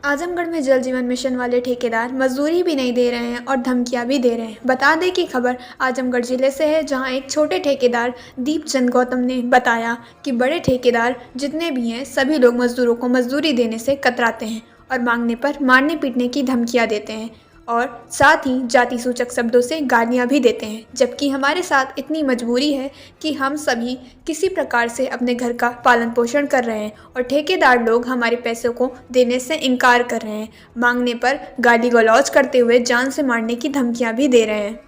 आजमगढ़ में जल जीवन मिशन वाले ठेकेदार मजदूरी भी नहीं दे रहे हैं और धमकियां भी दे रहे हैं। बता दें कि खबर आजमगढ़ जिले से है, जहां एक छोटे ठेकेदार दीपचंद गौतम ने बताया कि बड़े ठेकेदार जितने भी हैं सभी लोग मजदूरों को मजदूरी देने से कतराते हैं और मांगने पर मारने पीटने की धमकियां देते हैं और साथ ही जाति सूचक शब्दों से गालियां भी देते हैं। जबकि हमारे साथ इतनी मजबूरी है कि हम सभी किसी प्रकार से अपने घर का पालन पोषण कर रहे हैं और ठेकेदार लोग हमारे पैसों को देने से इनकार कर रहे हैं, मांगने पर गाली गलौज करते हुए जान से मारने की धमकियां भी दे रहे हैं।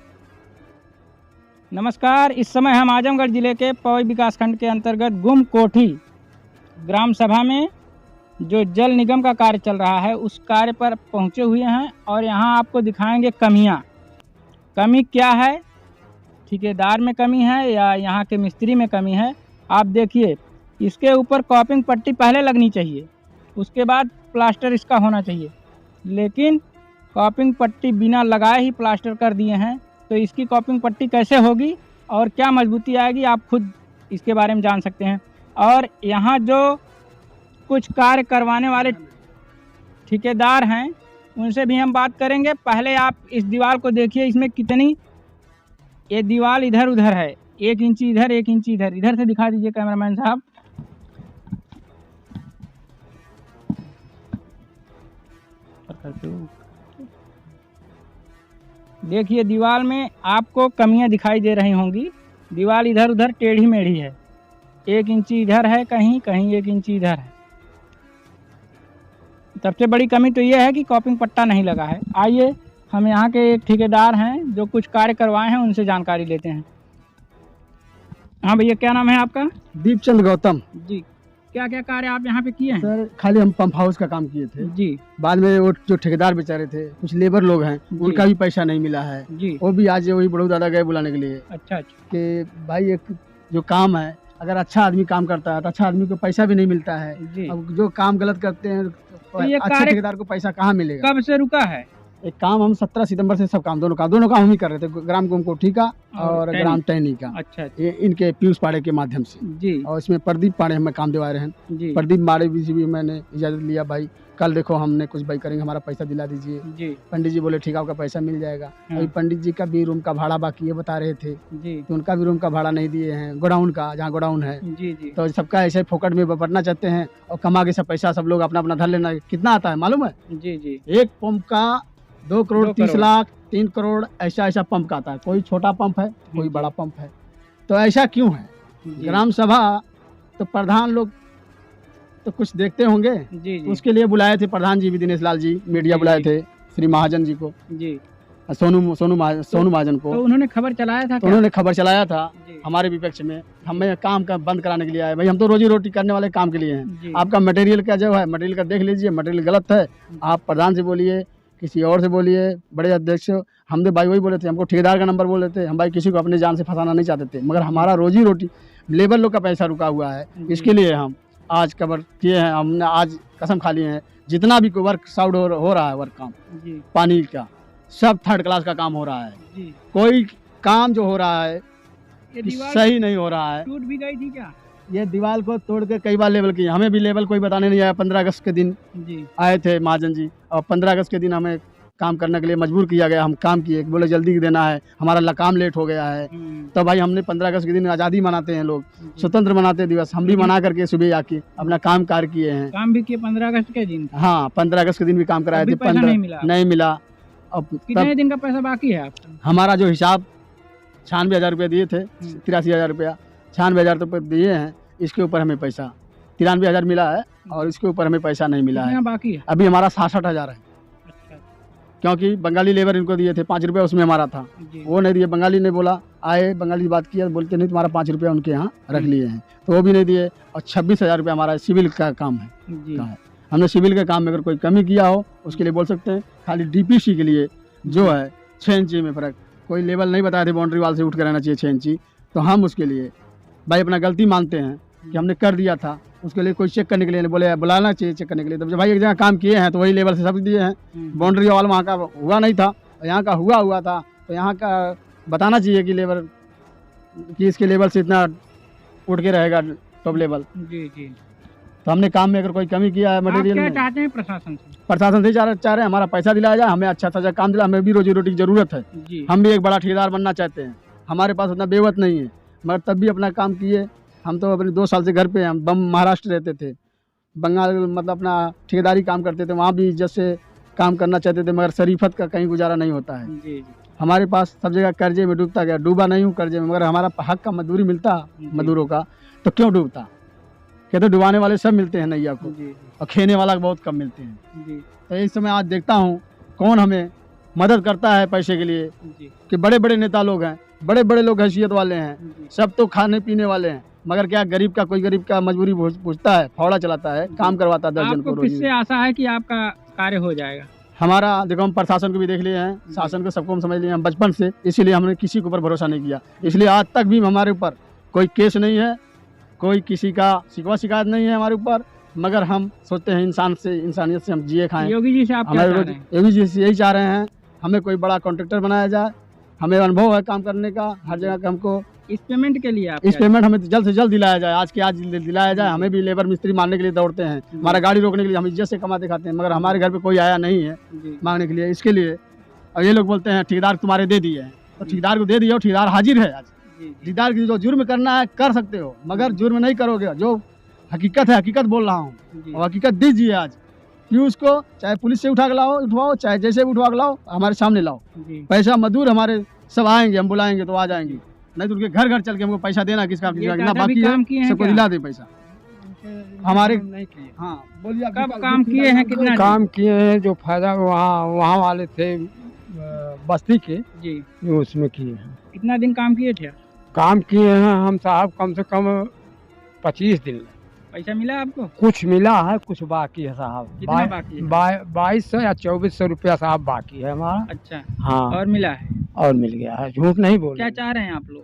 नमस्कार, इस समय हम आजमगढ़ जिले के पवई विकासखंड के अंतर्गत गुम कोठी ग्राम सभा में जो जल निगम का कार्य चल रहा है उस कार्य पर पहुंचे हुए हैं और यहां आपको दिखाएंगे कमियां। कमी क्या है, ठेकेदार में कमी है या यहां के मिस्त्री में कमी है। आप देखिए, इसके ऊपर कॉपिंग पट्टी पहले लगनी चाहिए, उसके बाद प्लास्टर इसका होना चाहिए, लेकिन कॉपिंग पट्टी बिना लगाए ही प्लास्टर कर दिए हैं। तो इसकी कॉपिंग पट्टी कैसे होगी और क्या मजबूती आएगी, आप खुद इसके बारे में जान सकते हैं। और यहाँ जो कुछ कार्य करवाने वाले ठेकेदार हैं उनसे भी हम बात करेंगे। पहले आप इस दीवार को देखिए, इसमें कितनी ये दीवार इधर उधर है, 1 इंची इधर 1 इंची इधर। इधर से दिखा दीजिए कैमरामैन साहब। देखिए, दीवार में आपको कमियां दिखाई दे रही होंगी। दीवार इधर उधर टेढ़ी मेढ़ी है, 1 इंची इधर है, कहीं कहीं 1 इंची इधर है। सबसे बड़ी कमी तो ये है कि कॉपिंग पट्टा नहीं लगा है। आइए, हम यहाँ के एक ठेकेदार हैं जो कुछ कार्य करवाए हैं, उनसे जानकारी लेते हैं। हाँ भैया, क्या नाम है आपका? दीपचंद गौतम जी। क्या क्या कार्य आप यहाँ पे किए हैं? सर, खाली हम पंप हाउस का काम किए थे जी। बाद में वो जो ठेकेदार बेचारे थे, कुछ लेबर लोग हैं, उनका भी पैसा नहीं मिला है जी। वो भी आज वही बड़ू दादा गए बुलाने के लिए अच्छा कि भाई एक जो काम है, अगर अच्छा आदमी काम करता है तो अच्छा आदमी को पैसा भी नहीं मिलता है जी। अब जो काम गलत करते हैं तो ये अच्छे ठेकेदार को पैसा कहाँ मिलेगा? कब से रुका है? एक काम हम 17 सितंबर से सब काम दोनों काम हम ही कर रहे थे, ग्राम गुम कोठी का और ग्राम टहनी का। अच्छा। ये इनके पीयूष पाड़े के माध्यम से जी। और इसमें प्रदीप पाड़े हमें काम दिवा रहे हैं जी। प्रदीप पाड़े भी मैंने इजाजत लिया, भाई कल देखो हमने कुछ भाई करेंगे, हमारा पैसा दिला दीजिए जी। पंडित जी बोले ठीक है, आपका पैसा मिल जाएगा। अभी पंडित जी का भी रूम का भाड़ा बाकी है, बता रहे थे जी। तो उनका भी रूम का भाड़ा नहीं दिए हैं, गोडाउन का, जहाँ गोडाउन है। जी जी। तो सबका ऐसे फोकट में बढ़ना चाहते हैं और कमा के सब पैसा सब लोग अपना अपना धर लेना। कितना आता है मालूम है? जी जी। एक पंप का 2 करोड़ 30 लाख 3 करोड़ ऐसा पंप का आता है। कोई छोटा पंप है, कोई बड़ा पंप है। तो ऐसा क्यों है? ग्राम सभा तो प्रधान लोग तो कुछ देखते होंगे जी जी। उसके लिए बुलाए थे प्रधान जी भी, दिनेश लाल जी, मीडिया बुलाए थे, श्री महाजन जी को जी, सोनू महाजन को। तो उन्होंने खबर चलाया था? तो उन्होंने खबर चलाया था जी। हमारे विपक्ष में, हमें काम का बंद कराने के लिए आए। भाई हम तो रोजी रोटी करने वाले काम के लिए हैं। आपका मटेरियल का जो है, मटेरियल का देख लीजिए, मटेरियल गलत है। आप प्रधान से बोलिए, किसी और से बोलिए, बड़े अध्यक्ष हमने भाई वही बोले थे, हमको ठेकेदार का नंबर बोल रहे थे। हम भाई किसी को अपने जान से फंसाना नहीं चाहते थे, मगर हमारा रोजी रोटी लेबर लोग का पैसा रुका हुआ है, इसके लिए हम आज कवर किए हैं। हमने आज कसम खा लिए हैं, जितना भी वर्क साउड हो रहा है, वर्क काम पानी का, सब 3rd क्लास का काम हो रहा है जी। कोई काम जो हो रहा है सही नहीं हो रहा है। टूट भी गई थी क्या? ये दीवार को तोड़ के कई बार लेवल की, हमें भी लेवल कोई बताने नहीं आया। 15 अगस्त के दिन जी आए थे महाजन जी, और 15 अगस्त के दिन हमें काम करने के लिए मजबूर किया गया। हम काम किए, बोले जल्दी देना है, हमारा काम लेट हो गया है। तो भाई हमने 15 अगस्त के दिन आज़ादी मनाते हैं लोग, स्वतंत्र मनाते दिवस, हम भी मना करके सुबह आके अपना काम कार्य किए हैं। काम भी किए 15 अगस्त के दिन? हाँ, 15 अगस्त के दिन भी काम कराए थे। 15 नहीं मिला। अब कितने दिन का पैसा बाकी है आपका? हमारा जो हिसाब 96,000 रुपये दिए थे, 83,000 रुपया, 96,000 रुपये दिए हैं। इसके ऊपर हमें पैसा 93,000 मिला है और इसके ऊपर हमें पैसा नहीं मिला है। बाकी है अभी हमारा 66,000 है। अच्छा। क्योंकि बंगाली लेबर इनको दिए थे 5 रुपये, उसमें हमारा था, वो नहीं दिए। बंगाली ने बोला, आए बंगाली बात किया, बोलते नहीं तुम्हारा 5 रुपया उनके यहाँ रख लिए हैं, तो वो भी नहीं दिए। और 26,000 रुपया हमारा सिविल का काम है। हमने सिविल के काम में अगर कोई कमी किया हो उसके लिए बोल सकते हैं। खाली डीपीसी के लिए जो है 6 इंची में फ़र्क, कोई लेवल नहीं बताए थे, बाउंड्री वाल से उठ कर रहना चाहिए 6 इंची, तो हम उसके लिए भाई अपना गलती मानते हैं कि हमने कर दिया था। उसके लिए कोई चेक करने के लिए बोले, बुलाना चाहिए चेक करने के लिए। तो भाई एक जगह काम किए हैं तो वही लेवल से सब दिए हैं। बाउंड्री वाल वहाँ का हुआ नहीं था, यहाँ का हुआ था, तो यहाँ का बताना चाहिए कि लेबर कि इसके लेवल से इतना उठ के रहेगा टॉप लेवल। जी जी। तो हमने काम में अगर कोई कमी किया है आप मटेरियल क्या में, चाहते हैं प्रशासन से? प्रशासन से चाह रहे हैं हमारा पैसा दिलाया जाए, हमें अच्छा सा काम दिला, हमें भी रोजी रोटी की जरूरत है। जी हम भी एक बड़ा ठेकेदार बनना चाहते हैं, हमारे पास उतना बेवत नहीं है, मगर तब भी अपना काम किए। हम तो अपने 2 साल से घर पे हैं, हम महाराष्ट्र रहते थे, बंगाल मतलब अपना ठेकेदारी काम करते थे, वहाँ भी जैसे काम करना चाहते थे, मगर शरीफत का कहीं गुजारा नहीं होता है। जी जी हमारे पास सब जगह कर्जे में डूबता गया, डूबा नहीं हूँ कर्जे में, मगर हमारा हक का मजदूरी मिलता मजदूरों का, तो क्यों डूबता? कहते डुबाने वाले सब मिलते हैं नैया को, जी और खेने वाला बहुत कम मिलते हैं। जी तो इस समय आज देखता हूँ कौन हमें मदद करता है पैसे के लिए, जी कि बड़े बड़े नेता लोग हैं, बड़े बड़े लोग हैसियत वाले हैं, जी। सब तो खाने पीने वाले हैं, मगर क्या गरीब का कोई गरीब का मजबूरी पूछता है, फावड़ा चलाता है, काम करवाता है 10 जन आपको को किससे रोजी। आशा है कि आपका कार्य हो जाएगा? हमारा देखो हम प्रशासन को भी देख लिए हैं, शासन को सबको हम समझ लिए हैं बचपन से, इसीलिए हमने किसी के ऊपर भरोसा नहीं किया, इसलिए आज तक भी हमारे ऊपर कोई केस नहीं है, कोई किसी का शिकवा शिकायत नहीं है हमारे ऊपर, मगर हम सोचते हैं इंसानियत से हम जिए खाएं। योगी जी से आप क्या हमारे चाह रहे हैं? योगी जी से यही चाह रहे हैं, हमें कोई बड़ा कॉन्ट्रैक्टर बनाया जाए, हमें अनुभव है काम करने का, हर जगह का हमको इस पेमेंट के लिए आप इस क्या पेमेंट हमें जल्द से जल्द दिलाया जाए, आज के आज दिलाया जाए। हमें भी लेबर मिस्त्री मारने के लिए दौड़ते हैं, हमारा गाड़ी रोकने के लिए हम इज्जत से कमाते खाते हैं, मगर हमारे घर पे कोई आया नहीं है जी मांगने के लिए। इसके लिए और ये लोग बोलते हैं ठेकेदार तुम्हारे दे दिए हैं, तो ठेकेदार को दे दिए, ठेकेदार हाजिर है आज। जी जी ठेकेदार की जो जुर्म करना है कर सकते हो, मगर जुर्म नहीं करोगे, जो हकीकत है हकीकत बोल रहा हूँ, जी और हकीकत दीजिए आज कि उसको चाहे पुलिस से उठा के लाओ, उठवाओ, चाहे जैसे भी उठवा के लाओ, हमारे सामने लाओ। जी। पैसा मजदूर हमारे सब आएंगे, हम बुलाएंगे तो आ जाएंगे, नहीं तो उनके घर घर चल के हमको पैसा देना किसका ये कितना दादा भी बाकी काम किए है हैं सबको क्या? दिला दे पैसा। हमारे नहीं किए। हाँ बोलिए आप कब काम किए हैं, कितना काम किए हैं, जो फायदा वहाँ वाले थे बस्ती के, जी जो उसमें किए हैं। कितना दिन काम किए थे? काम किए हैं हम साहब कम से कम 25 दिन। पैसा मिला आपको? कुछ मिला है, कुछ बाकी है साहब। कितना बाकी है? 2200 या 2400 रुपया साहब बाकी है हमारा। अच्छा, हाँ, और मिला है? और मिल गया है, झूठ नहीं बोल। क्या चाह रहे हैं आप लोग?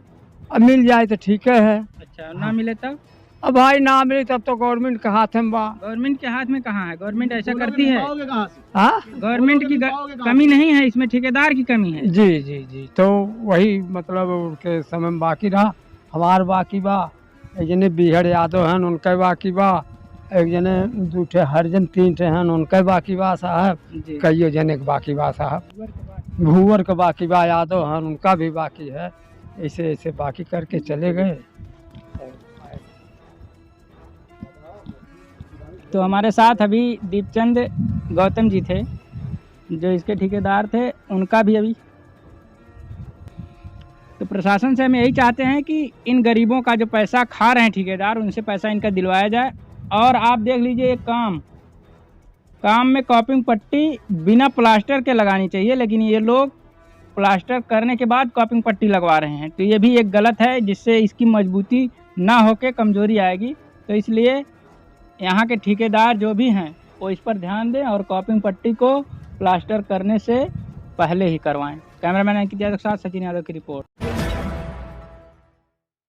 अब मिल जाए तो ठीक है। अच्छा, ना मिले तब? अब भाई ना मिले तब तो गवर्नमेंट के हाथ में बा। गवर्नमेंट के हाथ में कहाँ है? गवर्नमेंट ऐसा करती है? कहाँ से? हाँ गवर्नमेंट की कमी नहीं है इसमें, ठेकेदार की कमी है। जी जी जी, तो वही मतलब उनके समय में बाकी रहा, हमार बाकी बा। एक जने बिहड़ यादव हैं उनके बाकी बा, एक जने 2 ठे हरिजन 3 ठे हैं उनके बाकी बा साहब, जी। कईयों जने के बाकी बा साहब। भूवर के बाकी बा, यादव हैं उनका भी बाकी है। ऐसे ऐसे बाकी करके चले गए। तो हमारे साथ अभी दीपचंद गौतम जी थे जो इसके ठेकेदार थे, उनका भी अभी। तो प्रशासन से हम यही चाहते हैं कि इन गरीबों का जो पैसा खा रहे हैं ठेकेदार, उनसे पैसा इनका दिलवाया जाए। और आप देख लीजिए एक काम में कॉपिंग पट्टी बिना प्लास्टर के लगानी चाहिए, लेकिन ये लोग प्लास्टर करने के बाद कॉपिंग पट्टी लगवा रहे हैं। तो ये भी एक गलत है, जिससे इसकी मजबूती ना होके कमज़ोरी आएगी। तो इसलिए यहाँ के ठेकेदार जो भी हैं वो इस पर ध्यान दें और कॉपिंग पट्टी को प्लास्टर करने से पहले ही करवाएं। कैमरामैन अंकित यादव के साथ सचिन यादव की रिपोर्ट।